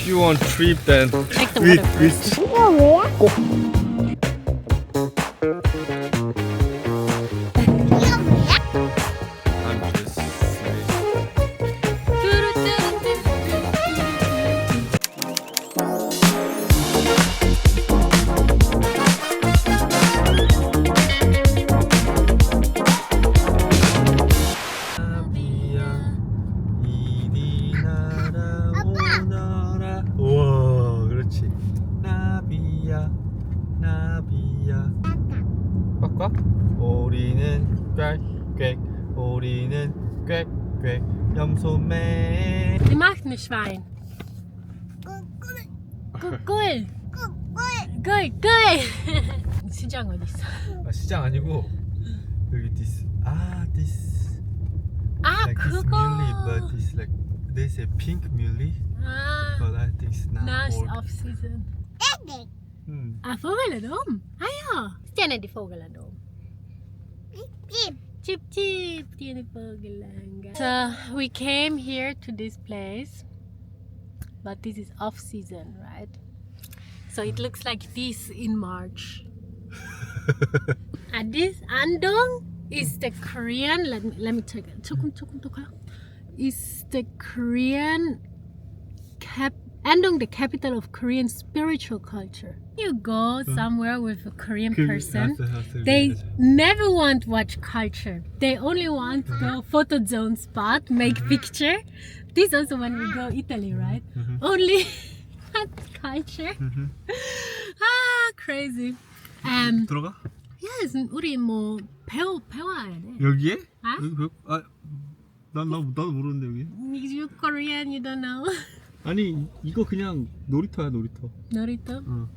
If you want trip, then Take the water first. 이거 뭐야? 이거 뭐야? I'm just saying. 나비야 이리 날아오너라. 우와, 그렇지. 나비야 나비야 꽉꽉. 오리는 꽥꽥 오리는 꽥꽥 염소매. Die macht ein Schwein. 꿀. 꿀. 시장 어디 있어? 아, 시장 아니고 여기 this. This 아, like this 그거. muley, but it's like they say pink muley, 아, but I think it's now now it's old. off season. 애기. Ah, Vogeladom. Ah ja. Tiene die Vogeladom. 집. Chip chip, tiene Vogelanga. So we came here to this place, but this is off season, right? So it looks like this in March. And this Andong is the Korean. Let me check it. 조금 더 가요. Is the Korean Andong the capital of Korean spiritual culture? You go somewhere with a Korean person, they never want to watch culture. They only want to go photo zone spot, make picture. This also when we go Italy, right? Only culture. Ah, crazy. 들어가? Yes, 우리 뭐 배워야 돼. 여기에? 아? 여기 나도 모르는데 여기. You Korean, you don't know. 아니 이거 그냥 놀이터야 놀이터. 놀이터? 어.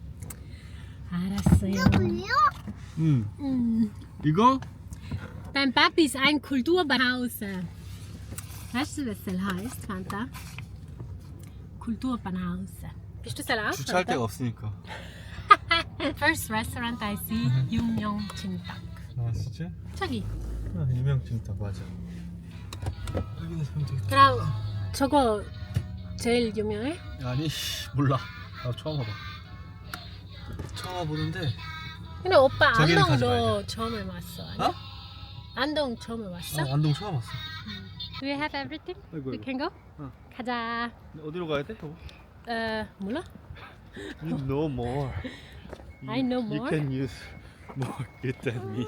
알았어요. 이거 뭐야? 이거? Dein Papi ist ein Kulturbanause. Weißt du, was das heißt, Fanta? Kulturbanause. Bist du selber auch? 주차할 데가 없으니까. First restaurant I see, Mungyeong 찜닭. 아 진짜? 저기. 아, 유명 찜닭 맞아. 여기는 사람 되게. 그럼 저거 제일 유명해? 아니 몰라. 나 처음 와봐. 처음 와보는데. 근데 오빠 저기는 가지 안동도 말자. 처음에 왔어, 아니? 어? 안동 처음에 왔어? 안동 처음 왔어. Do you have everything? 아이고, We 아이고. can go? 어. 가자. 어디로 가야 돼? 몰라? You know more. I know more? You can use more good than me.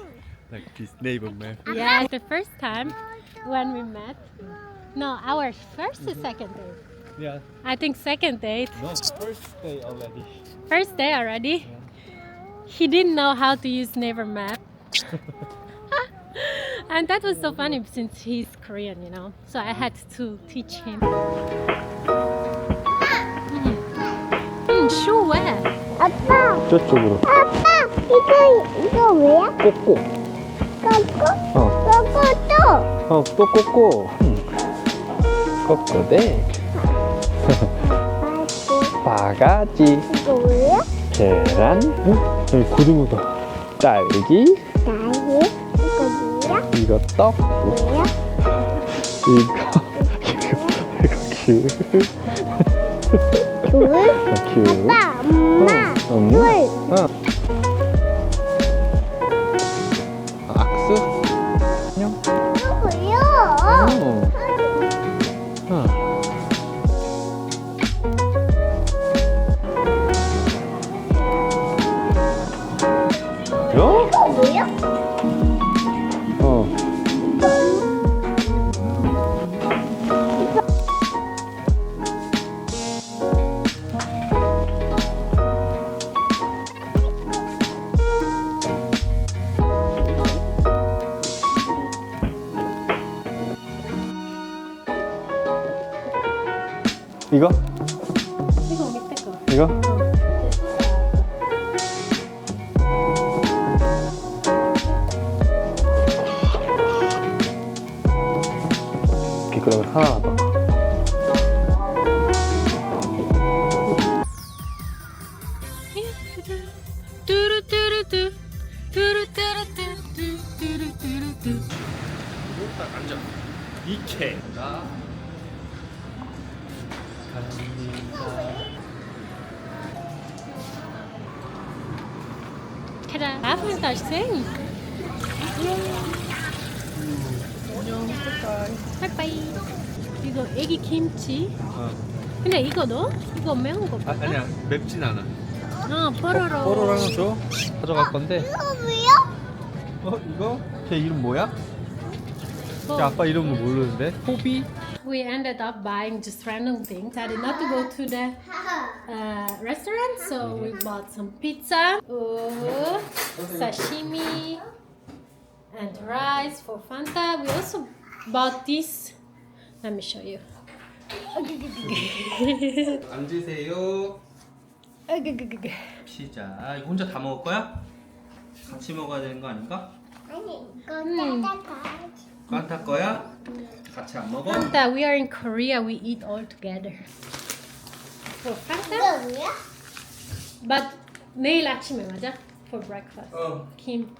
Like this neighbor man. Yeah, the first time when we met. No, our first or second date? Yeah. I think second date. No, first day already. First day already. He didn't know how to use Naver Map. And that was so funny since he's Korean, you know. So I had to teach him. Shoe where? 아빠. 저쪽으로. 아빠. 이거 뭐야? 꼬꼬. 꼬꼬. 꼬꼬 또. 또 꼬꼬. 꼬꼬대. 바가지. 이거 뭐야? 계란. 여기 고등어다. 딸기. 나이. 이거 뭐야? 이거 떡. 뭐야? 이거 귤. 귤? 귤. 아빠, 엄마. 귤. 악수. 안녕. 이거 뭐야? 요? 이거 뭐야? 이거? 이거 밑에 거. 이거? 오케이, 그러면 하나 더. 뚜루뚜루뚜. 뚜루뚜루뚜. 딱 앉아. 이케. 나 갑니다. Ta-da. Abenteuerszene. 안녕. 빠이빠이. 이거 애기 김치. 어. 근데 이거 넣어? 이거 매운 거 봐. 아니야 맵진 않아. 뽀로로. 뽀로로랑 줘. 가져갈 건데. 이거 뭐야? 이거? 걔 이름 뭐야? 뭐, 걔 아빠 이름은 모르는데. 호비? We ended up buying just random things. I did not to go to the restaurant, so we bought some pizza, sashimi, and rice for Fanta. We also bought this. Let me show you. 앉으세요. 피자. 이거 혼자 다 먹을 거야? 같이 먹어야 되는 거 아닌가? 아니 이거 따뜻하지. 깐타 거야? 같이 안 먹어? Fanta, we are in Korea. We eat all together. For Fanta, 이거 뭐야? but 내일 아침에 맞아? For breakfast. 어. 김.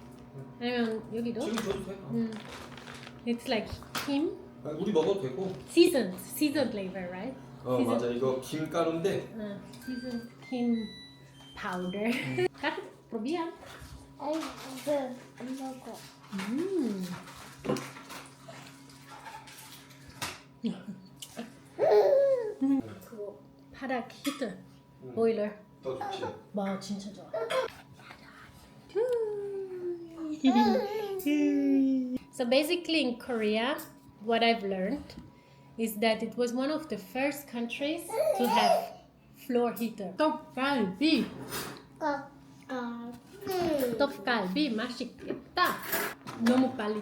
아니면 여기도? 지금 줘도 돼. It's like 김. 우리 먹어도 되고. Seasoned flavor, right? 맞아. 이거 김가루인데. Seasoned kim powder. Kat, probiya. 아이 이거 안 먹어. 그거 바닥 히터 보일러. 더 좋지. 와 진짜 좋아. So basically in Korea, what I've learned is that it was one of the first countries to have floor heater. 떡갈비. 떡갈비 맛있겠다. 너무 빨리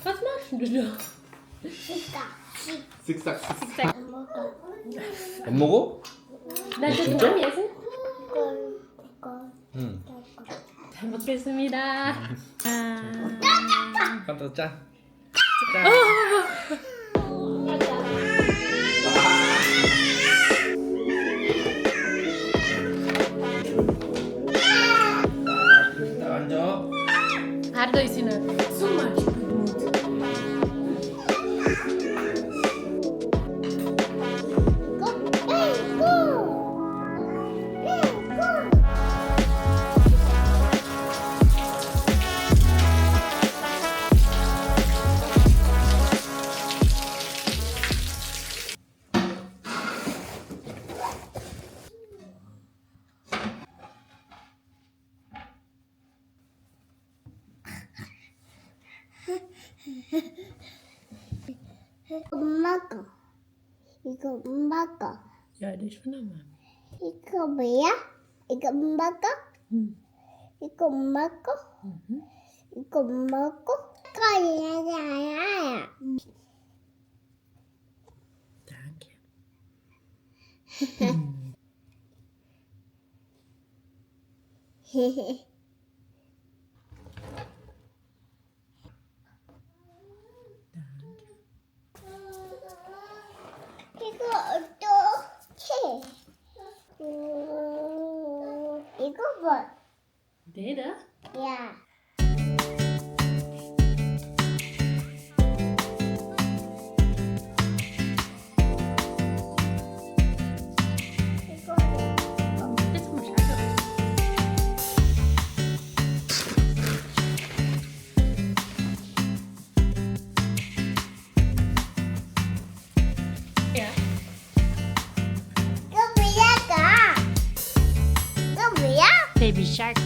What's 맛있는데? 쓱싹. 안 먹어. 안 먹어? 나 진짜? 좀 많이 해서. 이거. 응. 잘 먹겠습니다. 깐타 짜. 앉아. Ardo is in a so much good mood. 엄마가. 이거 엄마가. Ja, das ist von der Mama. 이거 뭐야? 이거 엄마가? 이거 엄마가? 이거 엄마가? 거야야야. Danke. 이거 어떡해? 이거 뭐? Deda? 야. 이거 Das ist mal schade. Ja. 이거 뭐야? 이거 뭐야? Baby shark.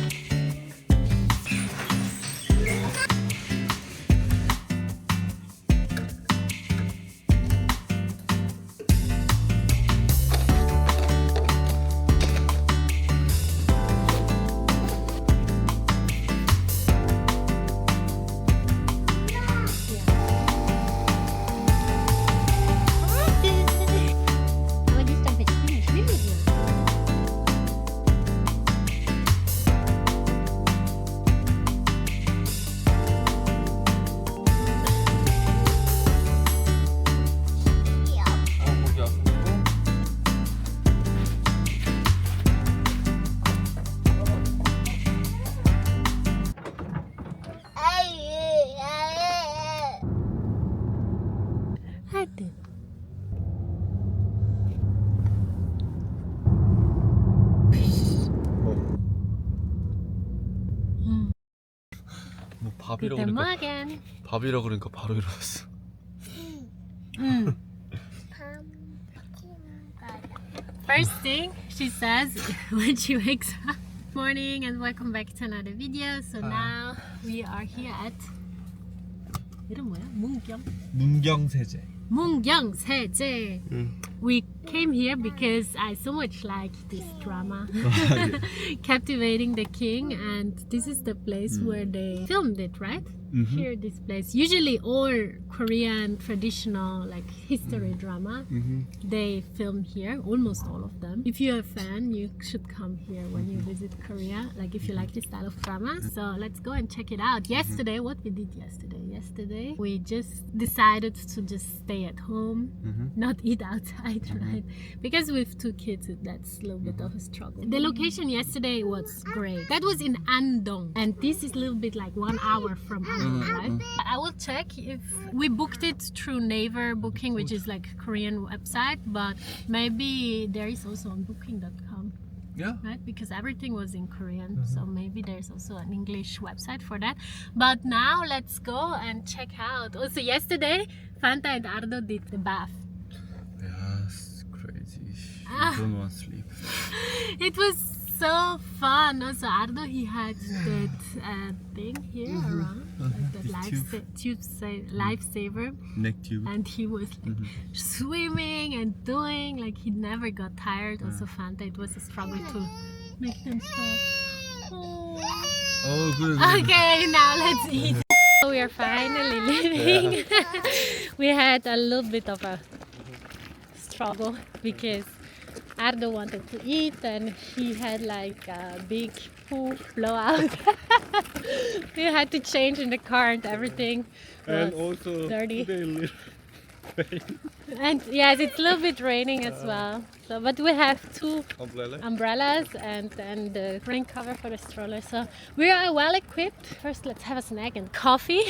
Aber die ist doch mit Schwimmen. 밥이라고 Guten 그러니까 Morgen. 밥이라고 그러니까 바로 일어났어. First thing she says when she wakes up. Morning and welcome back to another video. So now we are here at 이름 뭐야? Mungyeong. 문경 세제. Mungyeong Saejae. We came here because I so much like this drama, Captivating the King, and this is the place where they filmed it, right? Here, this place. Usually, all Korean traditional like history drama, they film here. Almost all of them. If you're a fan, you should come here when you visit Korea. Like if you like this style of drama. So let's go and check it out. Yesterday, what we did yesterday? Yesterday, we just decided to just stay at home, not eat outside, right? Because with two kids, that's a little bit of a struggle. The location yesterday was great. That was in Andong, and this is a little bit like 1 hour from Andong, right? I will check if we booked it through Naver Booking, which is like a Korean website, but maybe there is also on booking.com. Yeah. Right, because everything was in Korean, so maybe there's also an English website for that. But now let's go and check out. Also yesterday, Fanta and Ardo did the bath. Yes, crazy. Ah. Don't want to sleep. It was so fun. Also Ardo, he had that thing here around, like that lifesaver, Neck tube. and he was like swimming and doing like he never got tired. Also Fanta, it was a struggle to make them stop. Oh, good. Okay, now let's eat. We are finally leaving. We had a little bit of a struggle because Ardo wanted to eat and he had like a big poo blowout. We had to change in the car and everything was And also dirty. today a little rain. And yes, it's a little bit raining as well. So, but we have two umbrellas and then the rain cover for the stroller. So we are well equipped. First, let's have a snack and coffee,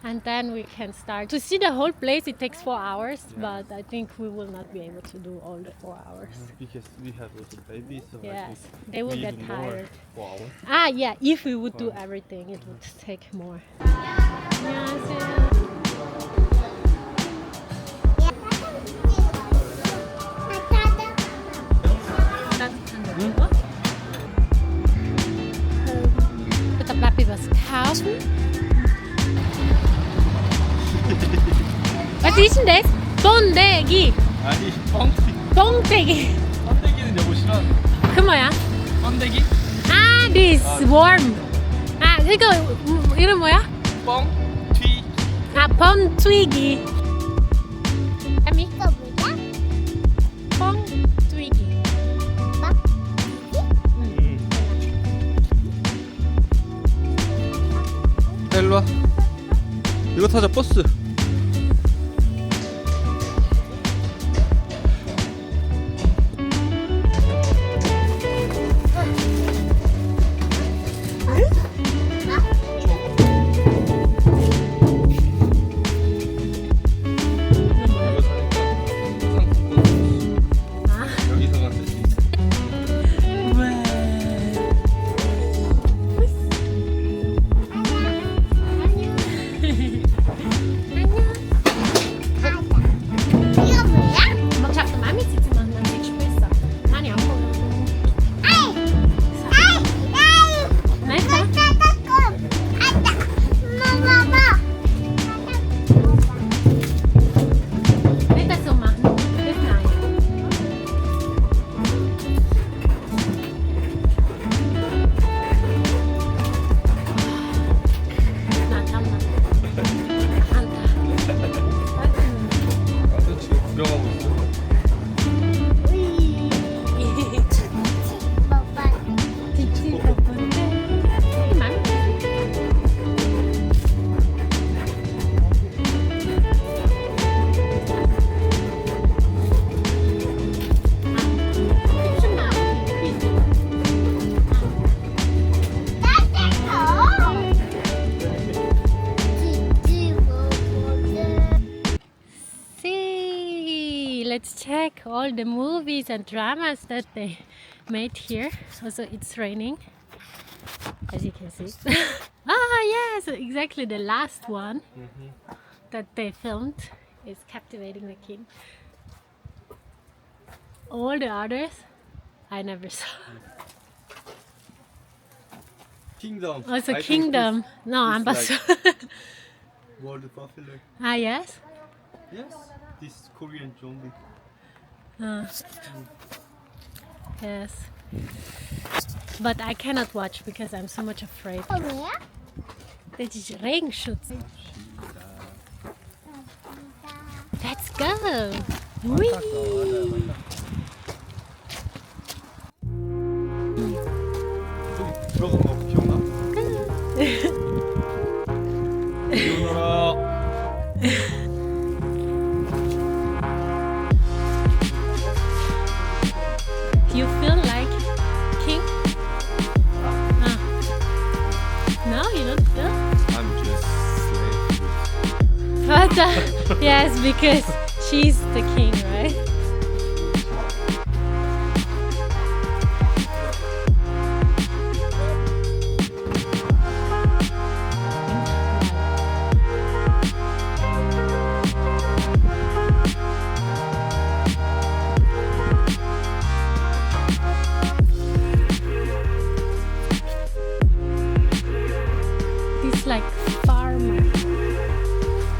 and then we can start. To see the whole place, it takes 4 hours, but I think we will not be able to do all the 4 hours. Because we have also babies, so Yes, they will get tired. 4 hours. Ah, yeah, if we would do everything, it would take more. 안녕하세요. Tetap rapi was kaufen. Was ist denn das? 번데기. 아니, 뻥튀기. 번데기. 번데기는 여보 싫어. 그 뭐야? 번데기? 아, this worm. 아, 이거 이름 뭐야? 뻥튀기. 아, 번튀기. 아미? 이거 뭐야? 번튀기. 일로 와. 이거 타자, 버스. 여기서 가면 되지. 이거 뭐야? 막 자꾸 마음이 찌지만 난 되게 besser. 많이 안 먹어. 맛있어? Esta es uma. Das nein. 나 참나. 안다. 나도 지금 구경하고 있어. See, let's check all the movies and dramas that they made here. Also, it's raining, as you can see. Ah, yes, exactly. The last one that they filmed is Captivating the King. All the others, I never saw. Kingdom. Also I think Kingdom. No, this ambassador. this world popular. Ah, yes. Yes. This Korean zombie. Yes. But I cannot watch because I'm so much afraid. 뭐야? Dit is Regenschutz. Let's go. Whee! 저기 들어간 거 기억나? 기억나라. You feel like king? No, you don't feel? I'm just slave. But yes, because she's the king, right? It's like farmer.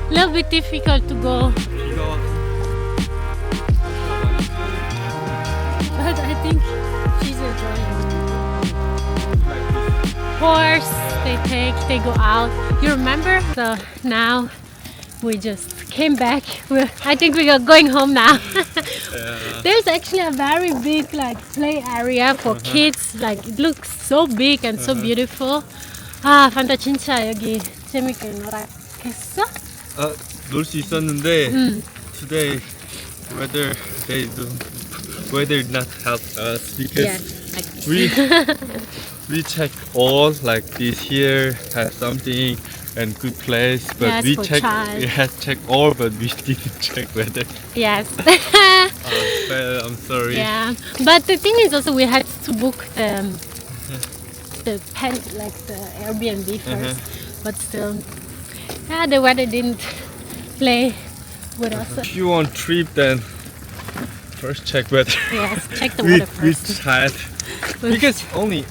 Little bit difficult to go, 비가 와서 but I think she's enjoying. Horse, they go out. You remember? So now we just came back. I think we are going home now. There's actually a very big like play area for kids. Like it looks so big and so beautiful. 아, 판다 진짜 여기 재밌게 놀았겠어? 놀 수 있었는데 today weather not help us because we check all like this here has something and good place, but Yes, we for check child. check all, but we didn't check weather. Yes. Well, I'm sorry. Yeah, but the thing is also we had to book the Airbnb first, but still, yeah, the weather didn't play with us. If you want trip, then first check weather. Yes, check the weather with first. child because only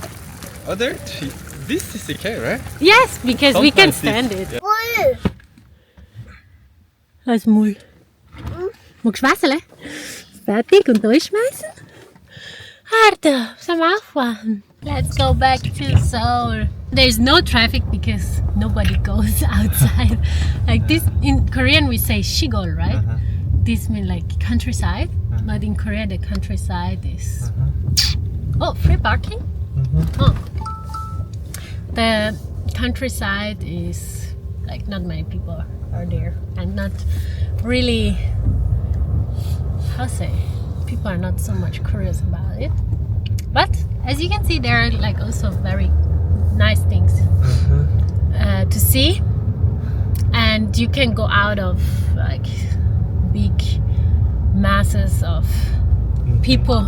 other trip. This is okay, right? Yes, because we can Sometimes stand this- it. 물. Was Mul? Magst du Wasser? Fertig und durchschmeißen? Harte, some aufwachen. Let's go back to Seoul. There's no traffic because nobody goes outside. Like this in Korean we say shigol, right? This means like countryside, but in Korea the countryside is oh, free parking. Oh, the countryside is like not many people are there and not really, how say, people are not so much curious about it. But as you can see, there are like also very nice things to see, and you can go out of like big masses of people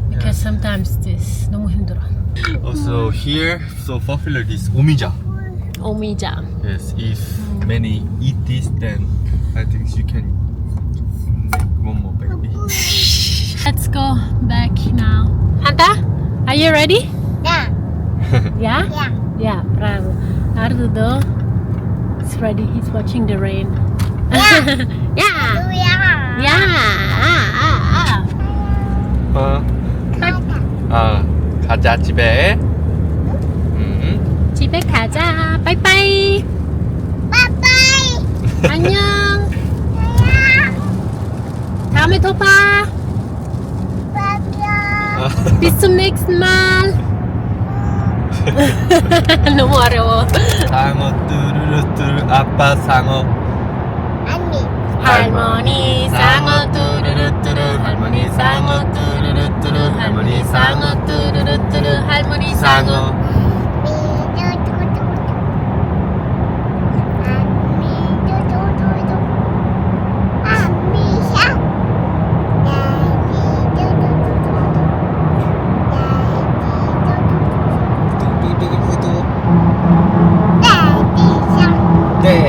because sometimes this 너무 힘들어. Also here, so popular this omija. 오미자. Yes, if many eat this, then I think you can make one more baby. Let's go back now. Hanta, are you ready? 야. Yeah? 야. Yeah, bravo. Ardudo is ready. He's watching the rain. Yeah. Yeah. 누야. Yeah. 가자 집에. 집에 가자. 빠이빠이. 빠빠이. 안녕. 야. 다음에 또 봐. 빠빠. Bis zum nächsten Mal. 너무 어려워. 상어 뚜루루뚜루 아빠 상어. 아니. 할머니 상어 뚜루루뚜루 할머니 상어 뚜루루뚜루 할머니 상어 뚜루루뚜루 할머니 상어. 네.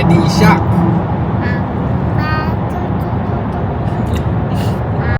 the shark.